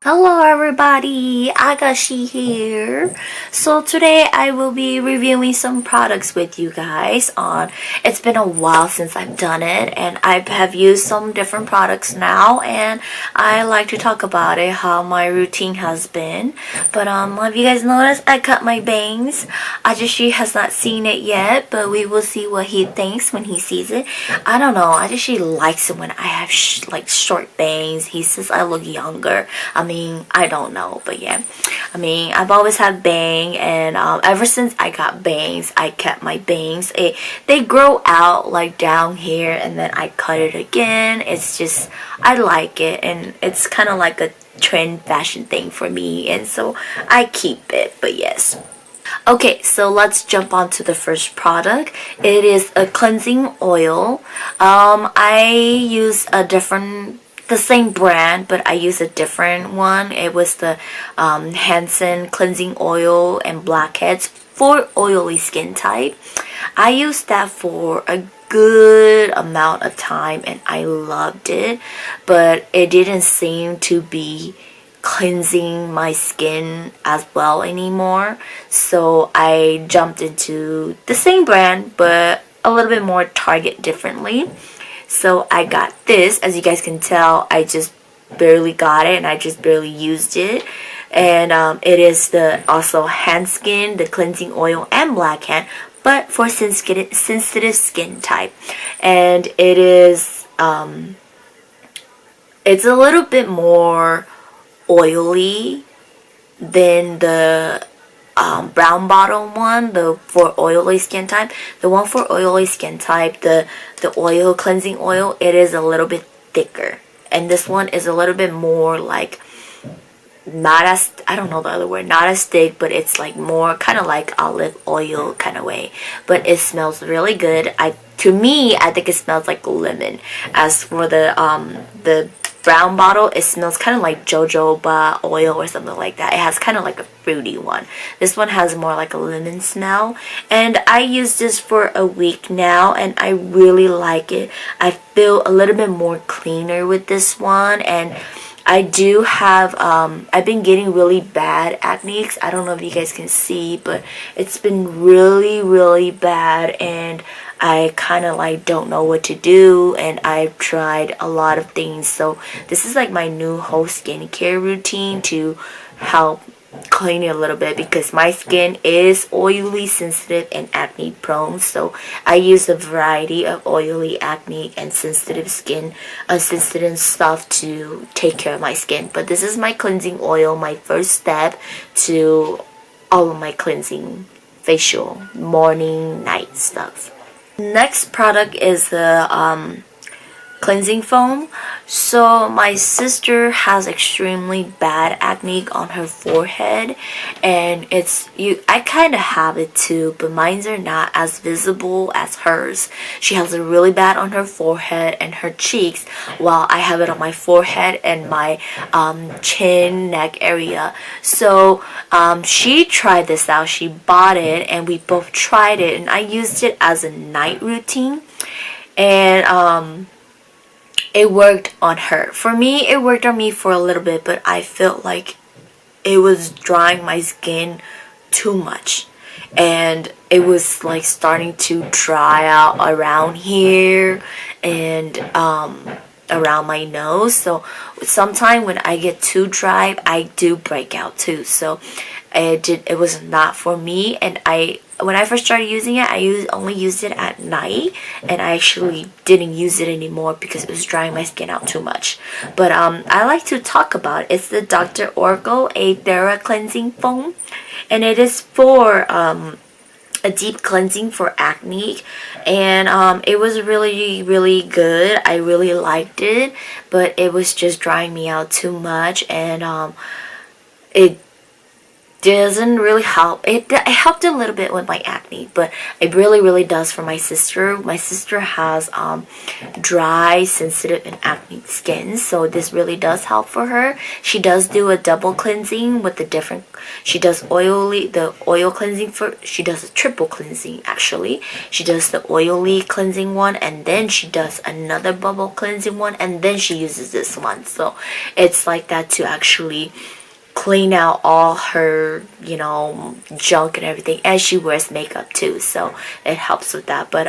Hello everybody, Agashe here. So today I will be reviewing some products with you guys on. It's been a while since I've done it and I have used some different products now and I like to talk about it, how my routine has been. But have you guys noticed I cut my bangs? Agashe has not seen it yet, but we will see what he thinks when he sees it. I don't know, Agashe likes it when I have like short bangs. He says I look younger. I don't know, but yeah. I've always had bang, and ever since I got bangs, I kept my bangs. They grow out like down here, and then I cut it again. It's just, I like it, and it's kind of like a trend fashion thing for me, and so I keep it, but yes. Okay, so let's jump on to the first product. It is a cleansing oil. I use the same brand, but I use a different one. It was the Hansen cleansing oil and blackheads for oily skin type. I used that for a good amount of time and I loved it, but it didn't seem to be cleansing my skin as well anymore, so I jumped into the same brand but a little bit more target differently. So I got this. As you guys can tell, I just barely got it and I just barely used it. And it is the also hand skin, the cleansing oil and blackhead, but for sensitive skin type. And it is it's a little bit more oily than the brown bottle one, the for oily skin type. The one for oily skin type, the oil cleansing oil, it is a little bit thicker, and this one is a little bit more like, not as, I don't know the other word, not as thick, but it's like more kind of like olive oil kind of way, but it smells really good. To me, I think it smells like lemon. As for the brown bottle, it smells kind of like jojoba oil or something like that. It has kind of like a fruity one. This one has more like a lemon smell, and I used this for a week now and I really like it. I feel a little bit more cleaner with this one, and I do have I've been getting really bad acne. I don't know if you guys can see, but it's been really bad, and I kind of like don't know what to do, and I've tried a lot of things. So this is like my new whole skincare routine to help clean it a little bit, because my skin is oily, sensitive, and acne prone. So I use a variety of oily, acne, and sensitive skin, sensitive stuff to take care of my skin. But this is my cleansing oil, my first step to all of my cleansing facial morning, night stuff. Next product is the cleansing foam. So my sister has extremely bad acne on her forehead, and I kind of have it too, but mine's are not as visible as hers. She has it really bad on her forehead and her cheeks, while I have it on my forehead and my chin, neck area. So she tried this out. She bought it and we both tried it, and I used it as a night routine, and it worked on her. For me, it worked on me for a little bit, but I felt like it was drying my skin too much, and it was like starting to dry out around here and around my nose. So sometimes when I get too dry, I do break out too. So it was not for me, and when I first started using it, I only used it at night, and I actually didn't use it anymore because it was drying my skin out too much. But I like to talk about it. It's the Dr. Orgo A Thera Cleansing Foam, and it is for a deep cleansing for acne, and it was really good. I really liked it, but it was just drying me out too much, and it doesn't really help. It helped a little bit with my acne, but it really does for my sister. My sister has dry, sensitive, and acne skin, so this really does help for her. She does do a double cleansing with the different. She does the oil cleansing for. She does a triple cleansing actually. She does the oily cleansing one, and then she does another bubble cleansing one, and then she uses this one. So it's like that to actually clean out all her, junk and everything, and she wears makeup too, so it helps with that. But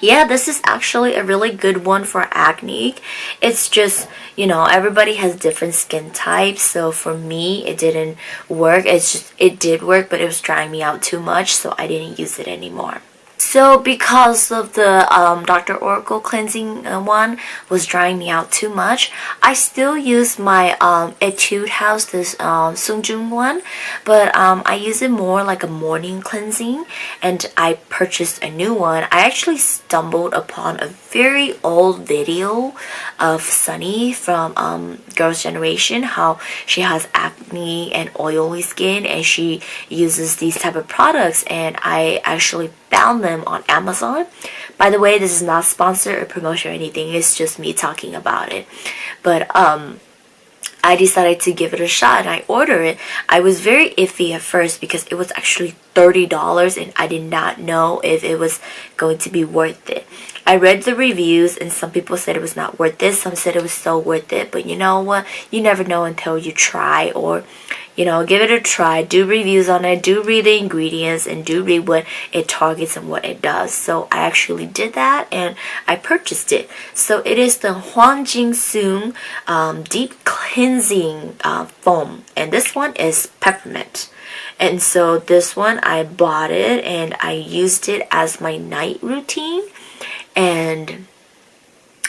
yeah, this is actually a really good one for acne. It's just, everybody has different skin types, so for me it didn't work. It did work, but it was drying me out too much, so I didn't use it anymore. So because of the Dr. Oracle cleansing one was drying me out too much, I still use my Etude House, this Sungjung one, but I use it more like a morning cleansing, and I purchased a new one. I actually stumbled upon a very old video of Sunny from Girls' Generation, how she has acne and oily skin, and she uses these type of products, and I actually found them on Amazon. By the way, this is not sponsored or promotion or anything, it's just me talking about it. But I decided to give it a shot and I ordered it. I was very iffy at first because it was actually $30 and I did not know if it was going to be worth it. I read the reviews and some people said it was not worth it, some said it was so worth it, but you know what, you never know until you try, or give it a try, do reviews on it, do read the ingredients, and do read what it targets and what it does. So I actually did that and I purchased it. So it is the Hwangjing Soon Deep Cleansing Foam, and this one is peppermint. And so this one, I bought it and I used it as my night routine, and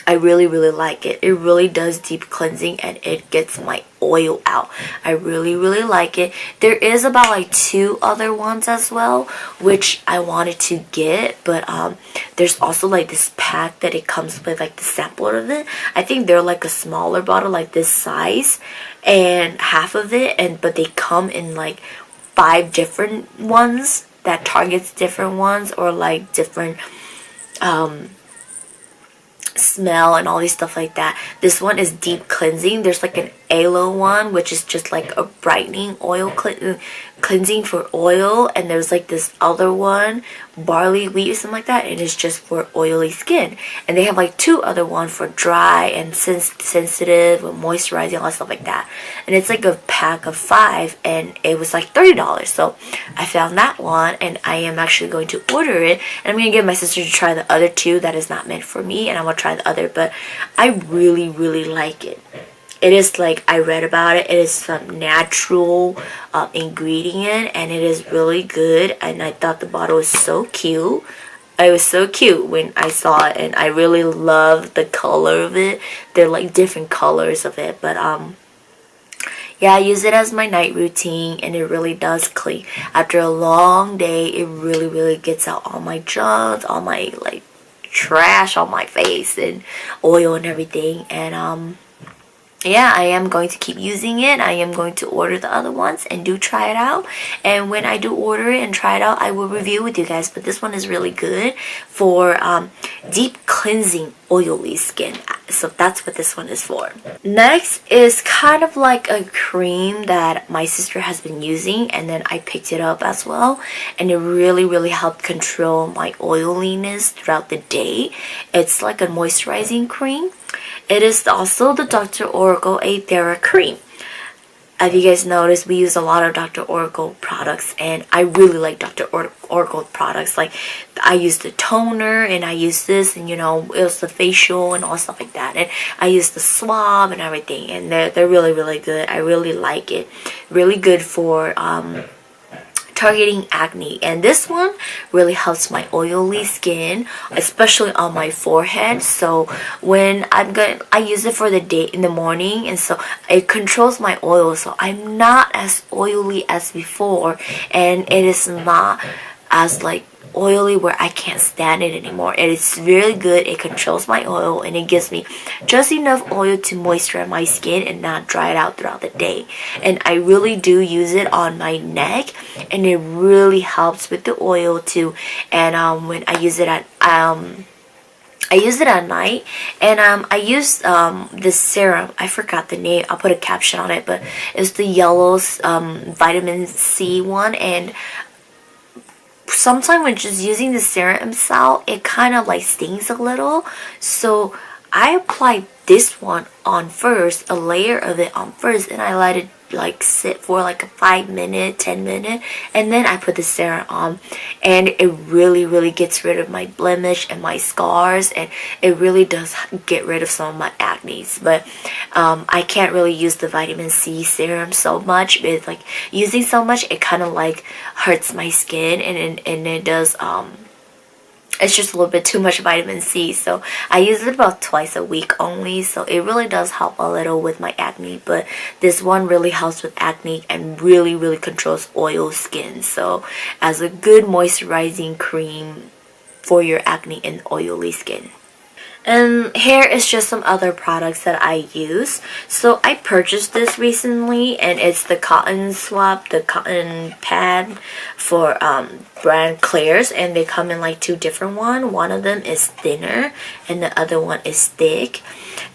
I really like it. It really does deep cleansing and it gets my oil out. I really like it. There is about like 2 other ones as well, which I wanted to get, but there's also like this pack that it comes with, like the sample of it. I think they're like a smaller bottle, like this size, and half of it, but they come in like 5 different ones that targets different ones, or like different smell and all these stuff like that. This one is deep cleansing. There's like an aloe one, which is just like a brightening oil cleansing for oil, and there's like this other one, barley wheat or something like that, and it's just for oily skin. And they have like 2 other ones for dry and sensitive and moisturizing, all that stuff like that. And it's like a pack of 5 and it was like $30. So I found that one and I am actually going to order it, and I'm going to give my sister to try the other 2 that is not meant for me, and I'm going to try the other. But I really like it. It is like, I read about it, it is some natural ingredient, and it is really good, and I thought the bottle was so cute. It was so cute when I saw it, and I really love the color of it. They're like different colors of it, but yeah, I use it as my night routine, and it really does clean. After a long day, it really gets out all my junk, all my like trash on my face and oil and everything. And yeah, I am going to keep using it. I am going to order the other ones and do try it out. And when I do order it and try it out, I will review with you guys. But this one is really good for deep cleansing oily skin. So that's what this one is for. Next is kind of like a cream that my sister has been using, and then I picked it up as well. And it really helped control my oiliness throughout the day. It's like a moisturizing cream. It is also the Dr. Oracle Aethera Cream. As you guys noticed, we use a lot of Dr. Oracle products, and I really like Dr. Oracle products. Like, I use the toner, and I use this, and it was the facial and all stuff like that. And I use the swab and everything, and they're really good. I really like it. Really good for targeting acne, and this one really helps my oily skin, especially on my forehead. So when I use it for the day in the morning, and so it controls my oil, so I'm not as oily as before, and it is not as like oily where I can't stand it anymore. And it's really good. It controls my oil and it gives me just enough oil to moisturize my skin and not dry it out throughout the day. And I really do use it on my neck, and it really helps with the oil too. And when I use it at night, and I used this serum. I forgot the name. I'll put a caption on it, but it's the yellow vitamin C one. And sometimes when just using the serum itself, it kind of like stings a little. So I applied this one on first, a layer of it on first, and I let it like sit for like a 5 minute, 10 minute, and then I put the serum on, and it really gets rid of my blemish and my scars, and it really does get rid of some of my acne. But I can't really use the vitamin C serum so much. It's like using so much, it kind of like hurts my skin, and it does it's just a little bit too much vitamin C. So I use it about twice a week only. So it really does help a little with my acne. But this one really helps with acne and really controls oil skin. So as a good moisturizing cream for your acne and oily skin. And here is just some other products that I use. So I purchased this recently, and it's the cotton swab, the cotton pad for brand Claire's, and they come in like two different ones. One of them is thinner and the other one is thick.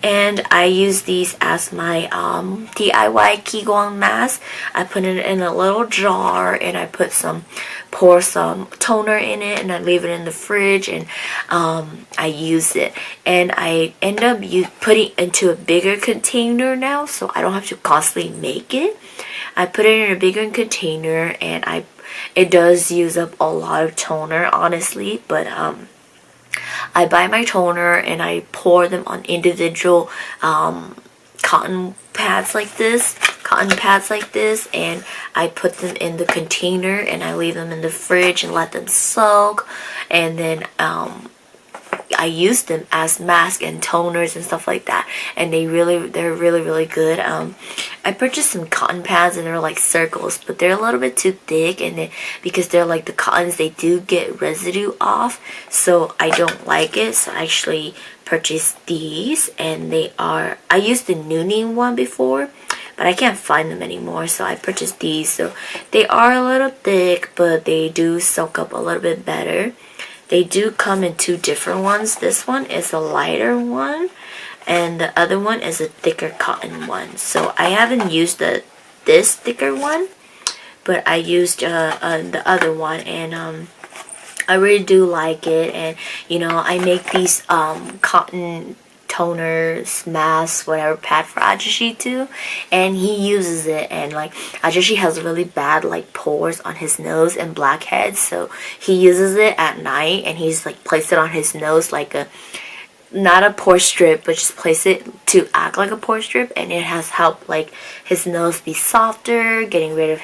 And I use these as my DIY Qigong mask. I put it in a little jar, and I pour some toner in it, and I leave it in the fridge, and I use it. And I end up putting it into a bigger container now, so I don't have to constantly make it. I put it in a bigger container, and it does use up a lot of toner, honestly, but I buy my toner and I pour them on individual cotton pads like this, and I put them in the container, and I leave them in the fridge and let them soak, and then I use them as masks and toners and stuff like that, and they're really good. I purchased some cotton pads, and they're like circles, but they're a little bit too thick, and because they're like the cottons, they do get residue off, so I don't like it. So I actually purchased these, and I used the Nooning one before, but I can't find them anymore, so I purchased these. So they are a little thick, but they do soak up a little bit better. They do come in two different ones. This one is a lighter one, and the other one is a thicker cotton one. So I haven't used this thicker one, but I used the other one, and I really do like it. And I make these cotton toners, masks, whatever, pad for Agashe too, and he uses it, and like Agashe has really bad like pores on his nose and blackheads, so he uses it at night, and he's like placed it on his nose like not a pore strip, but just place it to act like a pore strip, and it has helped like his nose be softer, getting rid of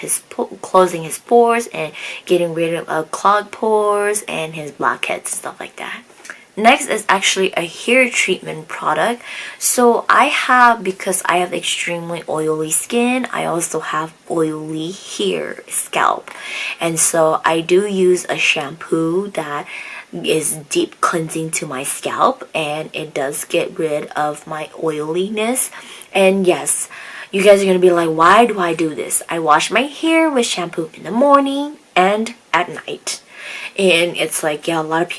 closing his pores, and getting rid of clogged pores and his blackheads and stuff like that. Next is actually a hair treatment product. So because I have extremely oily skin, I also have oily scalp. And so I do use a shampoo that is deep cleansing to my scalp, and it does get rid of my oiliness. And yes, you guys are going to be like, why do I do this? I wash my hair with shampoo in the morning and at night. And it's like, yeah, a lot of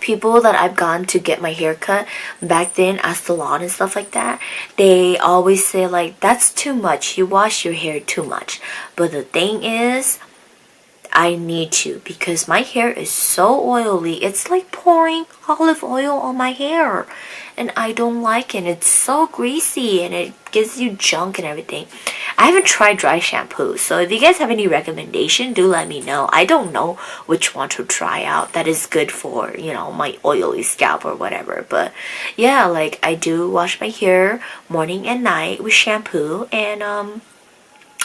people that I've gone to get my hair cut back then at salon and stuff like that, they always say like, that's too much, you wash your hair too much. But the thing is, I need to, because my hair is so oily. It's like pouring olive oil on my hair, and I don't like it. It's so greasy, and it gives you junk and everything. I haven't tried dry shampoo, so if you guys have any recommendation, do let me know. I don't know which one to try out that is good for, my oily scalp or whatever. But yeah, like I do wash my hair morning and night with shampoo, and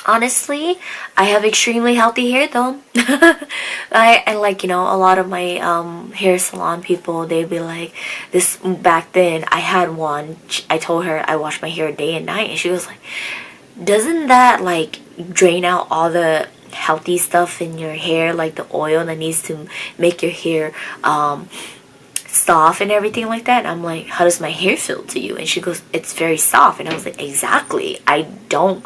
honestly, I have extremely healthy hair though. I like, a lot of my hair salon people, they'd be like, this back then, I had one, I told her I wash my hair day and night, and she was like, doesn't that like drain out all the healthy stuff in your hair, like the oil that needs to make your hair soft and everything like that. And I'm like, how does my hair feel to you? And she goes, it's very soft. And I was like, exactly, I don't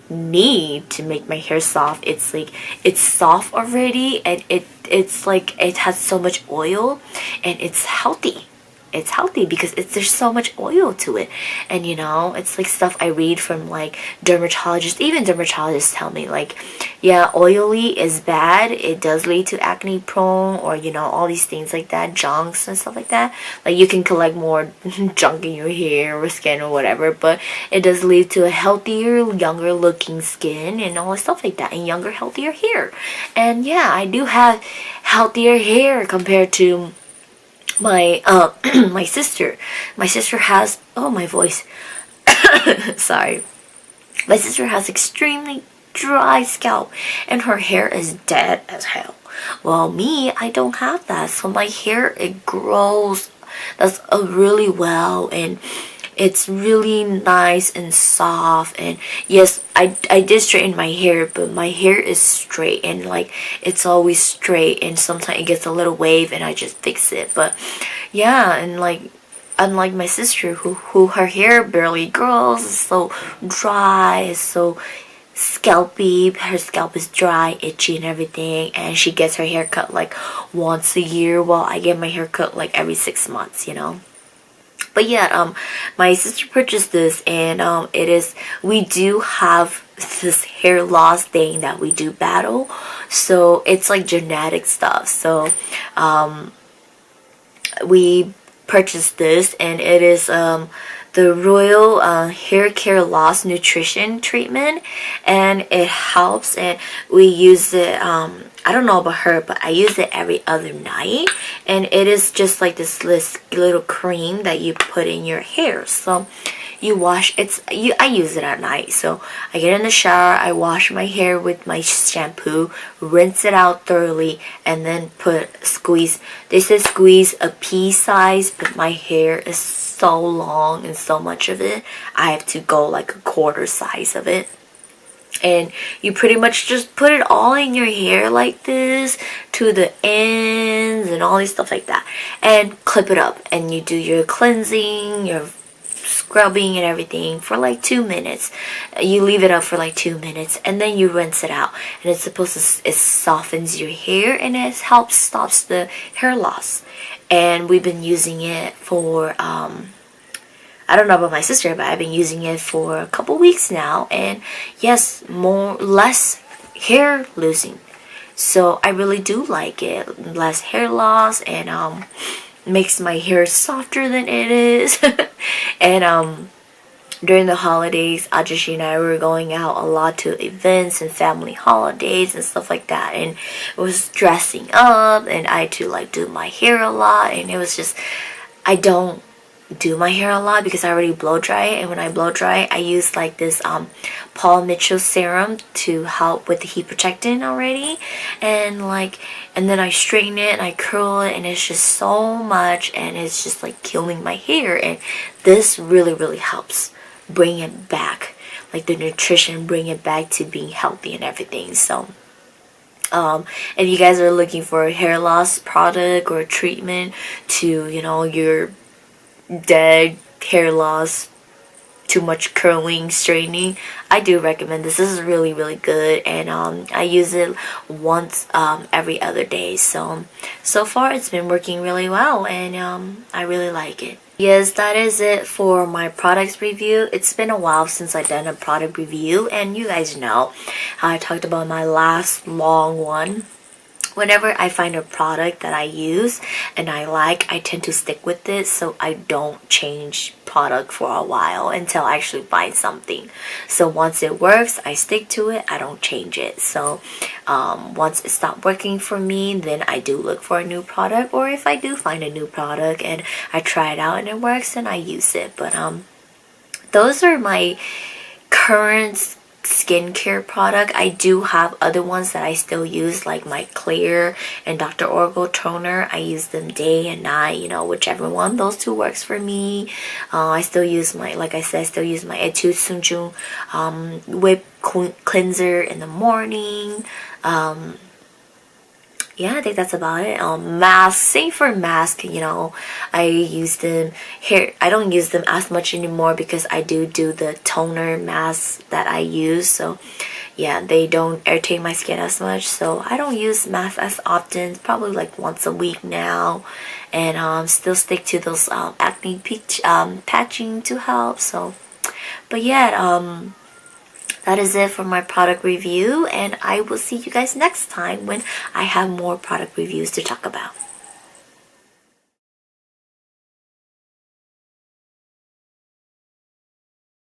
need to make my hair soft. It's like, it's soft already, and it's like, it has so much oil, and it's healthy. It's healthy because there's so much oil to it. And you know, it's like stuff I read from like dermatologists. Even dermatologists tell me like, yeah, oily is bad. It does lead to acne prone, or you know, all these things like that, junks and stuff like that. Like you can collect more junk in your hair or skin or whatever, but it does lead to a healthier, younger looking skin and all this stuff like that, and younger, healthier hair. And yeah, I do have healthier hair compared to my my sister. My sister has, oh, my voice, sorry, my sister has extremely dry scalp, and her hair is dead as hell. Well, me, I don't have that, so my hair, it grows, that's really well, and it's really nice and soft. And yes, I did straighten my hair, but my hair is straight, and like it's always straight, and sometimes it gets a little wave and I just fix it. But yeah, and like unlike my sister who her hair barely grows, it's so dry, it's so scalpy, her scalp is dry, itchy and everything, and she gets her hair cut like once a year, while I get my hair cut like every 6 months, you know. But yeah, my sister purchased this, and we do have this hair loss thing that we do battle, so it's like genetic stuff. So we purchased this, and it is the Royal Hair Care Loss Nutrition Treatment, and it helps. And we use it, I don't know about her, but I use it every other night, and it is just like this little cream that you put in your hair. So you wash, I use it at night. So I get in the shower, I wash my hair with my shampoo, rinse it out thoroughly, and then squeeze. They said squeeze a pea size, but my hair is so long and so much of it, I have to go like a quarter size of it. And you pretty much just put it all in your hair like this to the ends and all these stuff like that, and clip it up, and you do your cleansing, your scrubbing and everything for like 2 minutes. You leave it up for like 2 minutes, and then you rinse it out, and it's supposed to, it softens your hair, and it stops the hair loss. And we've been using it for I don't know about my sister, but I've been using it for a couple weeks now, and yes, less hair losing. So I really do like it. Less hair loss, and makes my hair softer than it is. And during the holidays, Agashe and I were going out a lot to events and family holidays and stuff like that, and it was dressing up, and I had to like do my hair a lot, and it was just, I don't do my hair a lot because I already blow dry it, and when I blow dry, I use like this Paul Mitchell serum to help with the heat protectant already, and then I straighten it and I curl it, and it's just so much, and it's just like killing my hair. And this really helps bring it back, like the nutrition, bring it back to being healthy and everything. So if you guys are looking for a hair loss product or a treatment to, you know, your dead hair loss, too much curling, straightening, I do recommend this. This is really good, and I use it once every other day. So far it's been working really well, and I really like it. Yes, that is it for my products review. It's been a while since I've done a product review, and you guys know how I talked about my last long one. Whenever I find a product that I use and I like, I tend to stick with it, so I don't change product for a while until I actually find something. So once it works, I stick to it, I don't change it. So once it stopped working for me, then I do look for a new product, or if I do find a new product and I try it out and it works, then I use it. But those are my current skincare product. I do have other ones that I still use, like my Clear and Dr. Orgo toner. I use them day and night, you know, whichever one those two works for me. I still use my, like I said, I still use my Etude Sunjung whip cleanser in the morning. Yeah, I think that's about it. Mask, same for mask, you know, I use them here. I don't use them as much anymore because I do the toner masks that I use. So yeah, they don't irritate my skin as much. So I don't use masks as often, probably like once a week now. And still stick to those acne patching to help. So, but yeah, that is it for my product review, and I will see you guys next time when I have more product reviews to talk about.